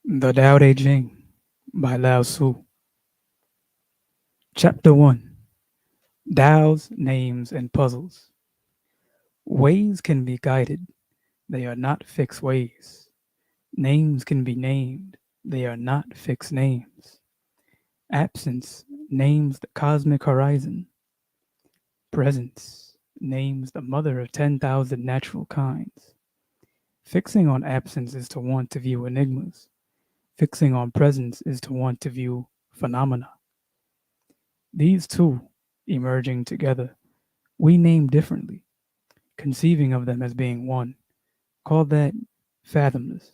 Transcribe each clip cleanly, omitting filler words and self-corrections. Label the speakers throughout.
Speaker 1: The Tao Te Ching by Lao Tsu. Chapter 1. Tao's Names and Puzzles. Ways can be guided, they are not fixed ways. Names can be named, they are not fixed names. Absence names the cosmic horizon. Presence names the mother of 10,000 natural kinds. Fixing on absence is to want to view enigmas. Fixing on presence is to want to view phenomena. These two, emerging together, we name differently, conceiving of them as being one. Call that fathomless.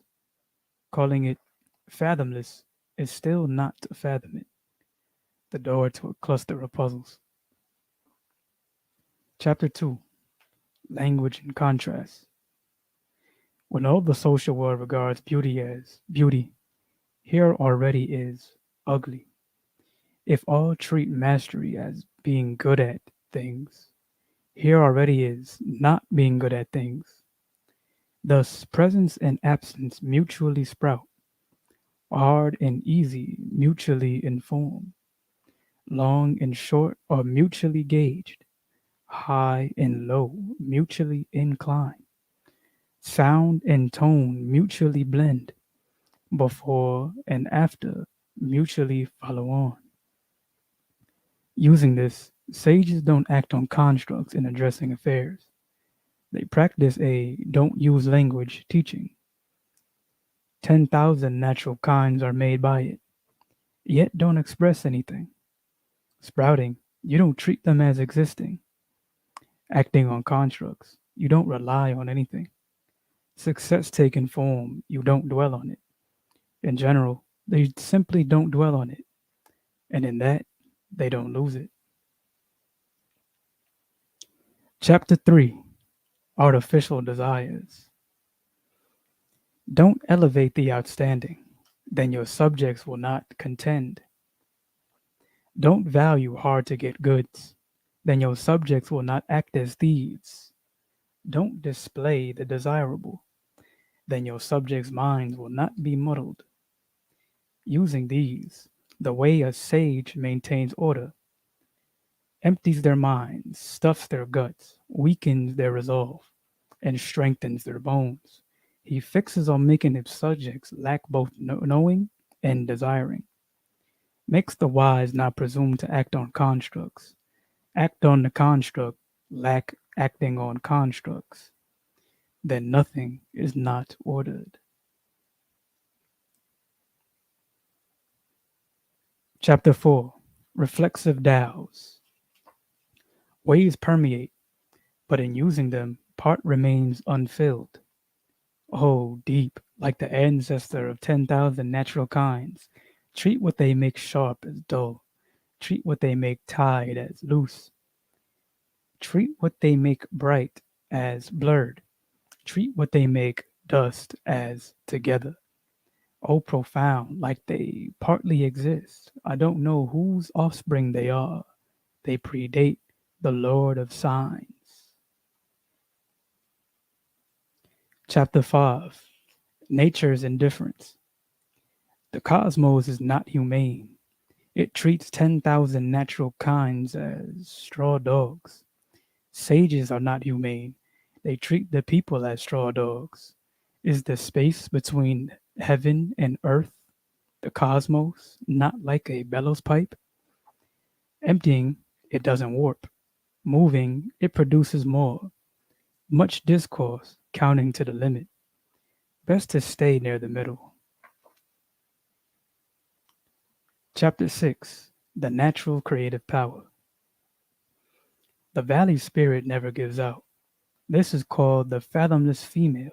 Speaker 1: Calling it fathomless is still not to fathom it, the door to a cluster of puzzles. Chapter 2. Language and Contrast. When all the social world regards beauty as beauty, here already is ugly. If all treat mastery as being good at things, here already is not being good at things. Thus, presence and absence mutually sprout, hard and easy mutually inform, long and short are mutually gauged, high and low mutually incline, sound and tone mutually blend, before and after mutually follow on. Using this, sages don't act on constructs in addressing affairs. They practice a don't use language teaching. 10,000 natural kinds are made by it, yet don't express anything. Sprouting, you don't treat them as existing. Acting on constructs, you don't rely on anything. Success taking form, you don't dwell on it. In general, they simply don't dwell on it, and in that, they don't lose it. Chapter 3. Artificial Desires. Don't elevate the outstanding, then your subjects will not contend. Don't value hard to get goods, then your subjects will not act as thieves. Don't display the desirable, then your subjects' minds will not be muddled. Using these, the way a sage maintains order, empties their minds, stuffs their guts, weakens their resolve, and strengthens their bones. He fixes on making his subjects lack both knowing and desiring. Makes the wise not presume to act on constructs. Act on the construct, lack acting on constructs. Then nothing is not ordered. Chapter 4. Reflexive Daos. Ways permeate, but in using them, part remains unfilled. Oh, deep, like the ancestor of 10,000 natural kinds, treat what they make sharp as dull. Treat what they make tied as loose. Treat what they make bright as blurred. Treat what they make dust as together. Oh, profound, like they partly exist. I don't know whose offspring they are. They predate the Lord of Signs. Chapter 5. Nature's Indifference. The cosmos is not humane. It treats 10,000 natural kinds as straw dogs. Sages are not humane. They treat the people as straw dogs. Is the space between heaven and earth, the cosmos, not like a bellows pipe? Emptying, it doesn't warp. Moving, it produces more. Much discourse, counting to the limit. Best to stay near the middle. Chapter 6. The Natural Creative Power. The valley spirit never gives out. This is called the fathomless female.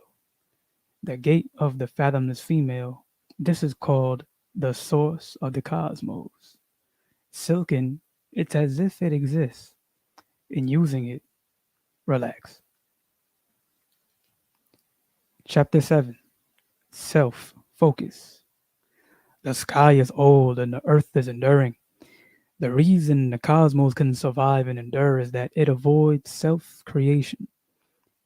Speaker 1: The gate of the fathomless female. This is called the source of the cosmos. Silken, it's as if it exists. In using it, relax. Chapter 7. Self Focus. The sky is old and the earth is enduring. The reason the cosmos can survive and endure is that it avoids self creation.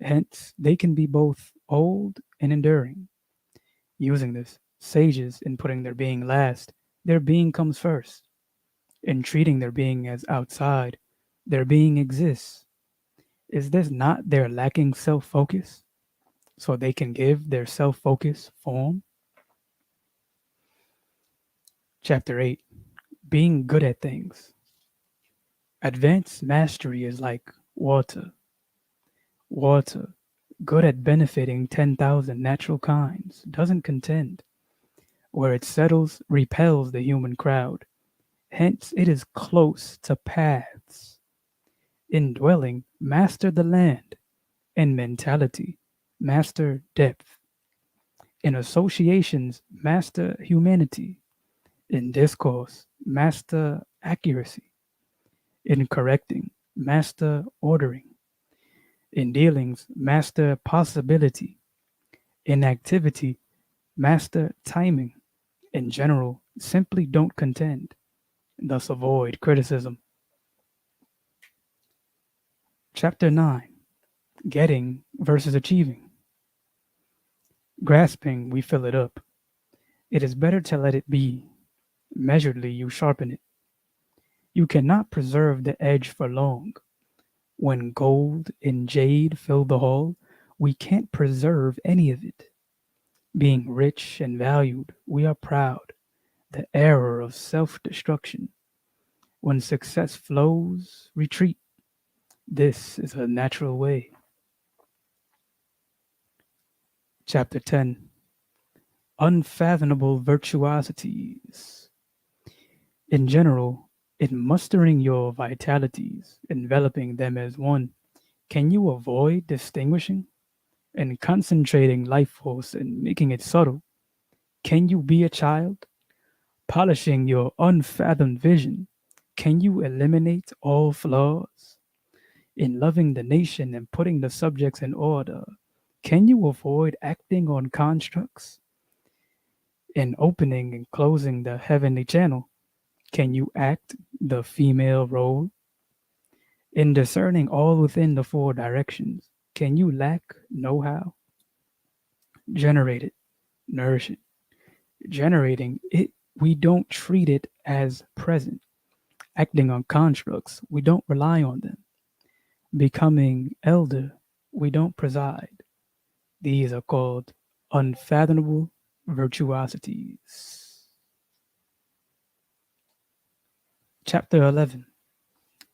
Speaker 1: Hence, they can be both old and enduring. Using this, Sages, in putting their being last, their being comes first. In treating their being as outside, their being exists. Is this not their lacking self focus? So they can give their self focus form? Chapter 8, Being Good at Things. Advanced mastery is like water. Water, good at benefiting 10,000 natural kinds, doesn't contend. Where it settles, repels the human crowd. Hence, it is close to paths. Indwelling, master the land. In mentality, master depth. In associations, master humanity. In discourse, master accuracy. In correcting, master ordering. In dealings, master possibility. In activity, master timing. In general, simply don't contend, thus avoid criticism. Chapter 9, Getting versus Achieving. Grasping, we fill it up. It is better to let it be. Measuredly, you sharpen it. You cannot preserve the edge for long. When gold and jade fill the hall, we can't preserve any of it. Being rich and valued, we are proud. The error of self destruction. When success flows, retreat. This is a natural way. Chapter 10, Unfathomable Virtuosities. In general, in mustering your vitalities, enveloping them as one, can you avoid distinguishing? In concentrating life force and making it subtle, can you be a child? Polishing your unfathomed vision, can you eliminate all flaws? In loving the nation and putting the subjects in order, can you avoid acting on constructs? In opening and closing the heavenly channel, can you act the female role? In discerning all within the four directions, can you lack know how? Generate it, nourish it. Generating it, we don't treat it as present. Acting on constructs, we don't rely on them. Becoming elder, we don't preside. These are called unfathomable virtuosities. Chapter 11,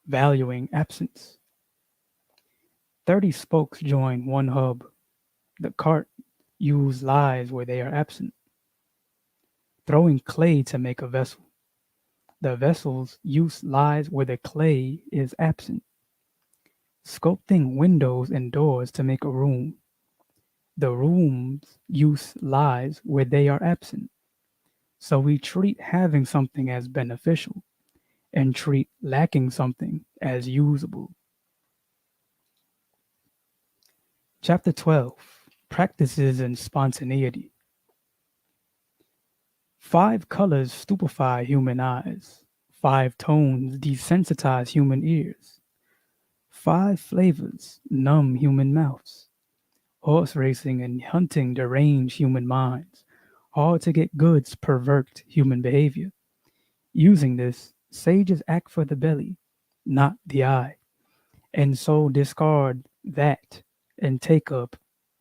Speaker 1: Valuing Absence. 30 spokes join one hub. The cart use lies where they are absent. Throwing clay to make a vessel. The vessel's use lies where the clay is absent. Sculpting windows and doors to make a room. The room's use lies where they are absent. So we treat having something as beneficial and treat lacking something as usable. Chapter 12, Practices in Spontaneity. 5 colors stupefy human eyes. 5 tones desensitize human ears. 5 flavors numb human mouths. Horse racing and hunting derange human minds. Hard to get goods pervert human behavior. Using this, sages act for the belly, not the eye, and so discard that and take up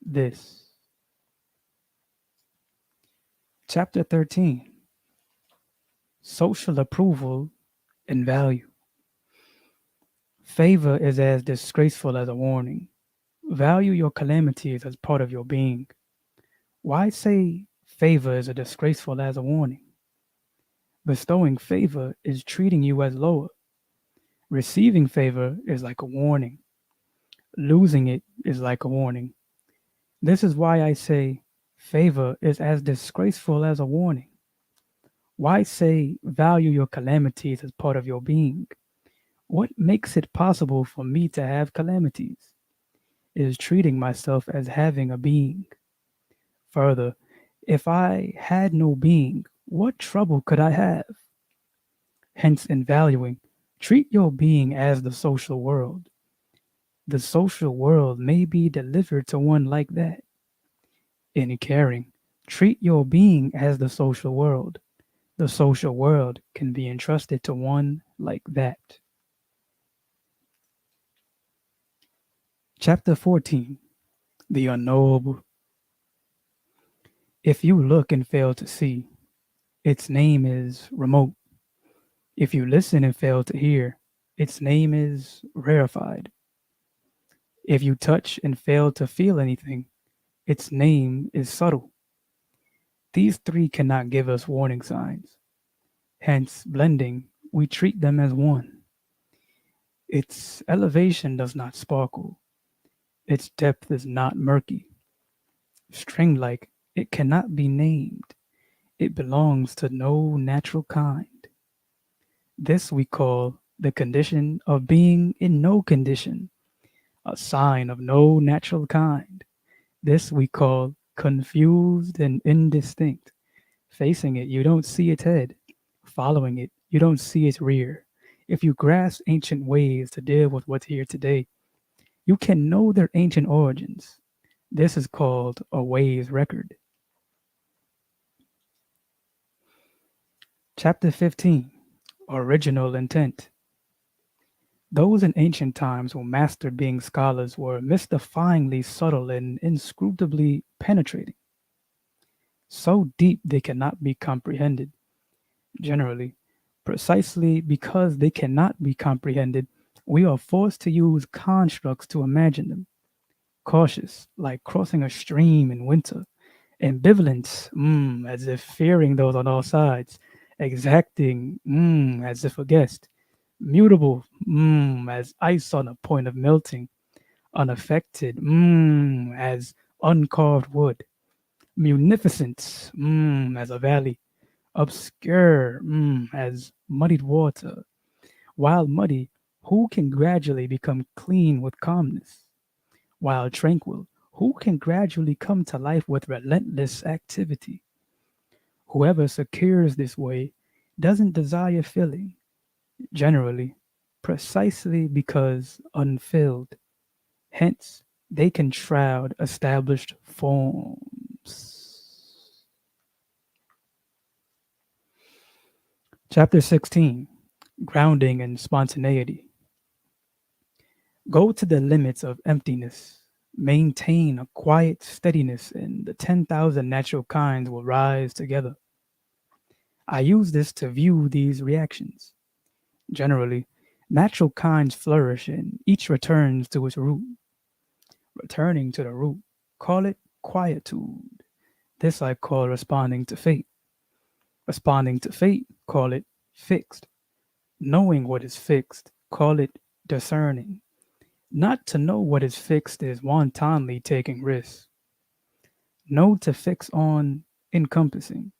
Speaker 1: this. Chapter 13, Social Approval and Value. Favor is as disgraceful as a warning. Value your calamities as part of your being. Why say favor is as disgraceful as a warning? Bestowing favor is treating you as lower. Receiving favor is like a warning. Losing it is like a warning. This is why I say favor is as disgraceful as a warning. Why say value your calamities as part of your being? What makes it possible for me to have calamities? It is treating myself as having a being. Further, if I had no being, what trouble could I have? Hence, in valuing, treat your being as the social world. The social world may be delivered to one like that. In caring, Treat your being as the social world. The social world can be entrusted to one like that. Chapter 14. The Unknowable. If you look and fail to see, its name is remote. If you listen and fail to hear, its name is rarefied. If you touch and fail to feel anything, its name is subtle. These three cannot give us warning signs. Hence, blending, we treat them as one. Its elevation does not sparkle. Its depth is not murky. String like, it cannot be named. It belongs to no natural kind. This we call the condition of being in no condition, a sign of no natural kind. This we call confused and indistinct. Facing it, you don't see its head. Following it, you don't see its rear. If you grasp ancient ways to deal with what's here today, you can know their ancient origins. This is called a ways record. Chapter 15. Original intent. Those in ancient times who mastered being scholars were mystifyingly subtle and inscrutably penetrating, so deep they cannot be comprehended. Generally, precisely because they cannot be comprehended, we are forced to use constructs to imagine them. Cautious, like crossing a stream in winter. Ambivalent, as if fearing those on all sides. Exacting, as if a guest. Mutable, as ice on a point of melting. Unaffected, as uncarved wood. Munificent, as a valley. Obscure, as muddied water. While muddy, who can gradually become clean with calmness? While tranquil, who can gradually come to life with relentless activity? Whoever secures this way doesn't desire filling, generally, precisely because unfilled. Hence, they can shroud established forms. Chapter 16. Grounding and Spontaneity. Go to the limits of emptiness. Maintain a quiet steadiness, and the 10,000 natural kinds will rise together. I use this to view these reactions. Generally, natural kinds flourish and each returns to its root. Returning to the root, call it quietude. This I call responding to fate. Responding to fate, call it fixed. Knowing what is fixed, call it discerning. Not to know what is fixed is wantonly taking risks. Know to fix on encompassing.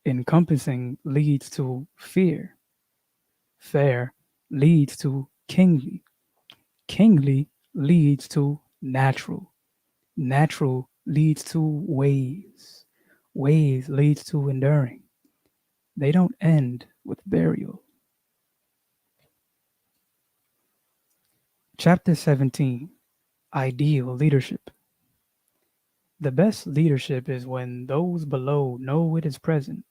Speaker 1: Encompassing leads to fear. Fair leads to kingly. Kingly leads to natural. Natural leads to ways. Ways leads to enduring. They don't end with burial. Chapter 17. Ideal Leadership. The best leadership is when those below know it is present.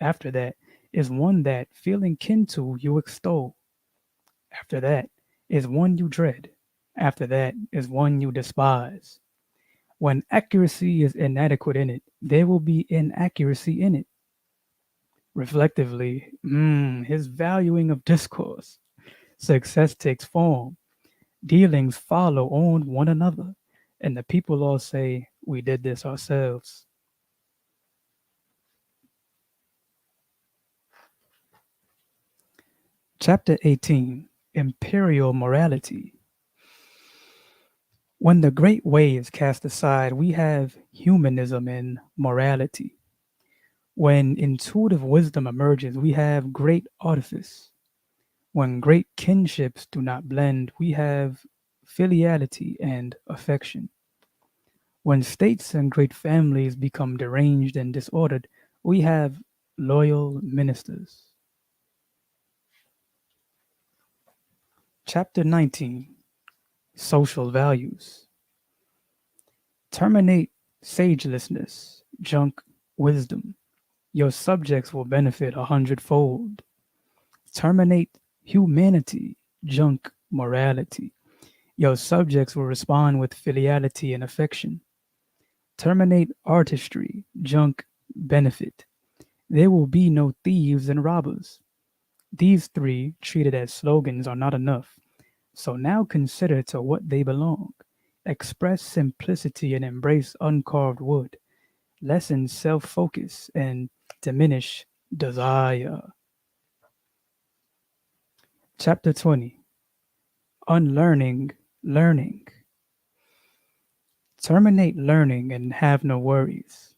Speaker 1: After that is one that, feeling kin to, you extol. After that is one you dread. After that is one you despise. When accuracy is inadequate in it, there will be inaccuracy in it. Reflectively, his valuing of discourse. Success takes form. Dealings follow on one another. And the people all say, we did this ourselves. Chapter 18. Imperial Morality. When the great way is cast aside, we have humanism and morality. When intuitive wisdom emerges, we have great artifice. When great kinships do not blend, we have filiality and affection. When states and great families become deranged and disordered, we have loyal ministers. Chapter 19. Social Values. Terminate sagelessness. junk wisdom. Your subjects will benefit a hundredfold. Terminate humanity, junk morality. Your subjects will respond with filiality and affection. Terminate artistry, junk benefit. There will be no thieves and robbers. These three, treated as slogans, are not enough. So now consider to what they belong. Express simplicity and embrace uncarved wood. Lessen self focus and diminish desire. Chapter 20. Unlearning Learning. Terminate learning and have no worries.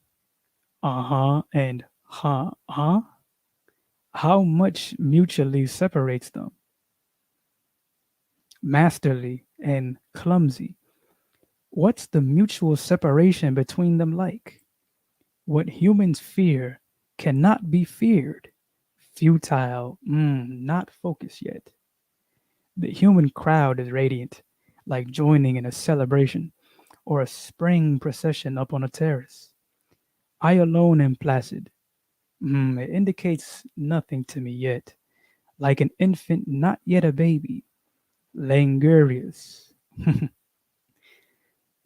Speaker 1: And huh? How much mutually separates them? Masterly and clumsy. What's the mutual separation between them like? What humans fear cannot be feared. Futile, not focused yet. The human crowd is radiant, like joining in a celebration or a spring procession up on a terrace. I alone am placid. It indicates nothing to me yet, like an infant not yet a baby, languorous,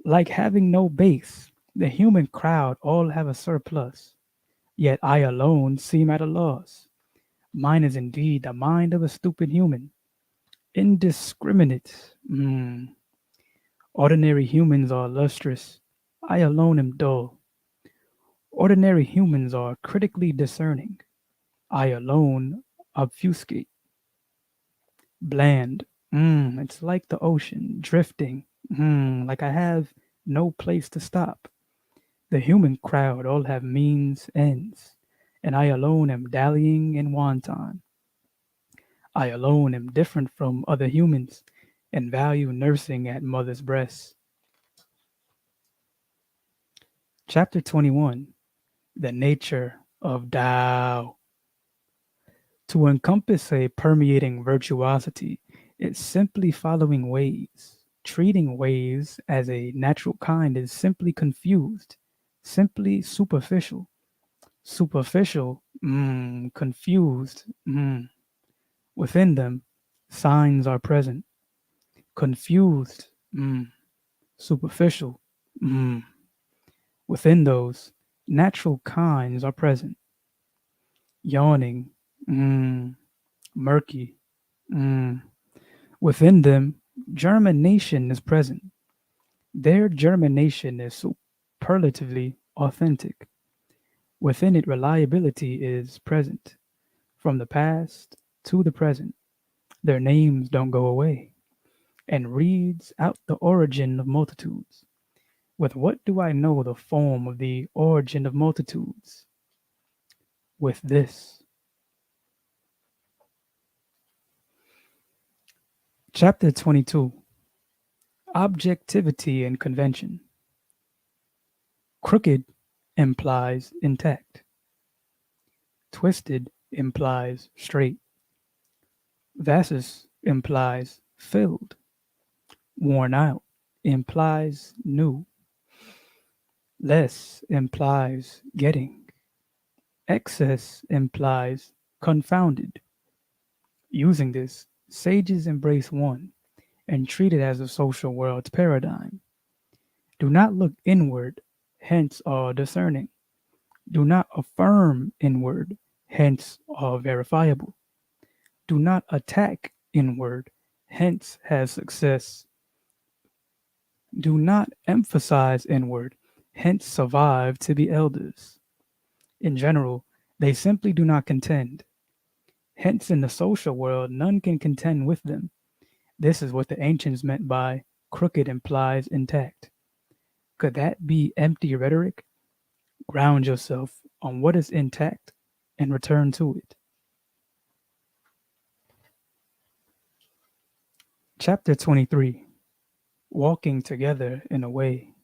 Speaker 1: like having no base. The human crowd all have a surplus, yet I alone seem at a loss. Mine is indeed the mind of a stupid human, indiscriminate. Ordinary humans are lustrous. I alone am dull. Ordinary humans are critically discerning. I alone obfuscate. Bland. It's like the ocean, drifting. Like I have no place to stop. The human crowd all have means, ends, and I alone am dallying and wanton. I alone am different from other humans and value nursing at mother's breasts. Chapter 21. The Nature of Dao. To encompass a permeating virtuosity is simply following ways. Treating ways as a natural kind is simply confused, simply superficial. Superficial, confused, Within them, signs are present. Confused, superficial, mm. Within those, natural kinds are present. Yawning, mm, murky, mm. Within them, germination is present. Their germination is superlatively authentic. Within it, reliability is present. From the past to the present, their names don't go away, and reads out the origin of multitudes. With what do I know the form of the origin of multitudes? With this. Chapter 22. Objectivity and Convention. Crooked implies intact. Twisted implies straight. Vasus implies filled. Worn out implies new. Less implies getting. Excess implies confounded. Using this, sages embrace one and treat it as the social world's paradigm. Do not look inward, hence are discerning. Do not affirm inward, hence are verifiable. Do not attack inward, hence has success. Do not emphasize inward, hence survive to be elders. In general, they simply do not contend. Hence, in the social world, none can contend with them. This is what the ancients meant by crooked implies intact. Could that be empty rhetoric? Ground yourself on what is intact and return to it. Chapter 23. Walking together in a way.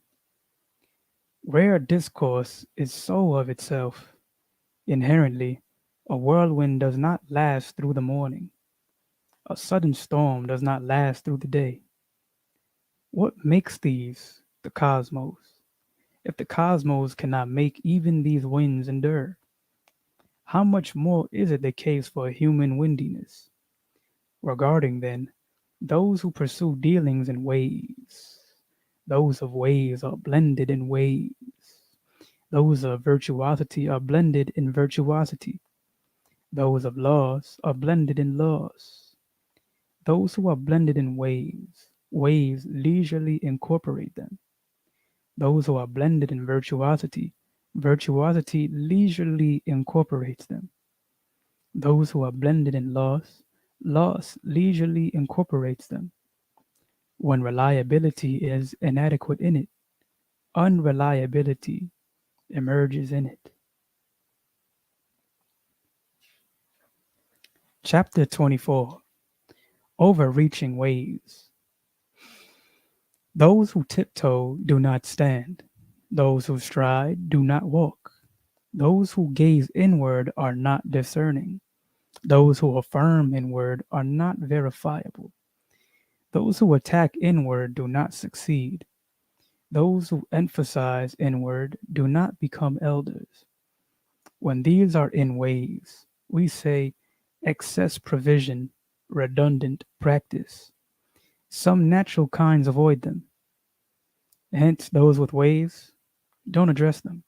Speaker 1: Rare discourse is so of itself. Inherently, a whirlwind does not last through the morning. A sudden storm does not last through the day. What makes these the cosmos? If the cosmos cannot make even these winds endure, how much more is it the case for human windiness? Regarding, then, those who pursue dealings in ways, those of ways are blended in ways. Those of virtuosity are blended in virtuosity. Those of laws are blended in laws. Those who are blended in ways, ways leisurely incorporate them. Those who are blended in virtuosity, virtuosity leisurely incorporates them. Those who are blended in loss, loss leisurely incorporates them. When reliability is inadequate in it, unreliability emerges in it. Chapter 24. Overreaching Ways. Those who tiptoe do not stand. Those who stride do not walk. Those who gaze inward are not discerning. Those who affirm inward are not verifiable. Those who attack inward do not succeed. Those who emphasize inward do not become elders. When these are in ways, we say excess provision, redundant practice. Some natural kinds avoid them. Hence, those with ways don't address them.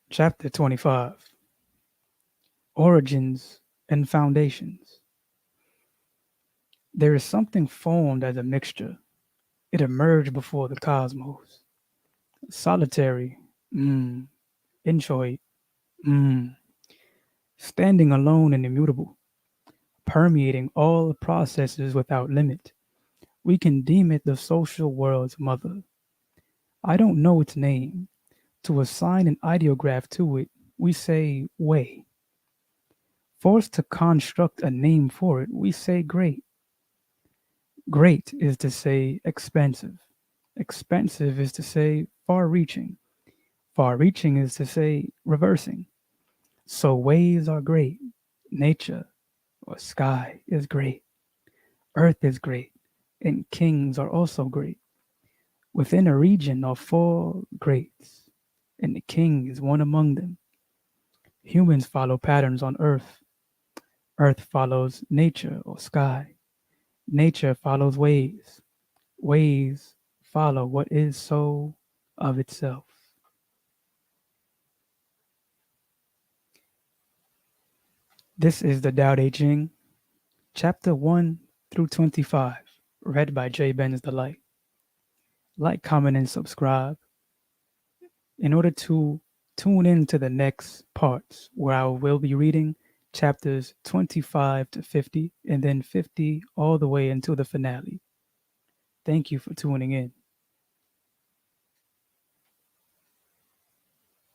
Speaker 1: Chapter 25. Origins and Foundations. There is something formed as a mixture. It emerged before the cosmos. Solitary, inchoate, standing alone and immutable, permeating all processes without limit. We can deem it the social world's mother. I don't know its name. To assign an ideograph to it, we say way. Forced to construct a name for it, we say great. Great is to say expansive. Expansive is to say far reaching. Far reaching is to say reversing. So ways are great. Nature or sky is great. Earth is great. And kings are also great. Within a region are four greats, and the king is one among them. Humans follow patterns on earth. Earth follows nature or sky. Nature follows ways. Ways follow what is so of itself. This is the Tao Te Ching, chapter 1 through 25, read by JBenzDaLight. Like, comment, and subscribe in order to tune in to the next parts where I will be reading chapters 25 to 50 and then 50 all the way until the finale. Thank you for tuning in.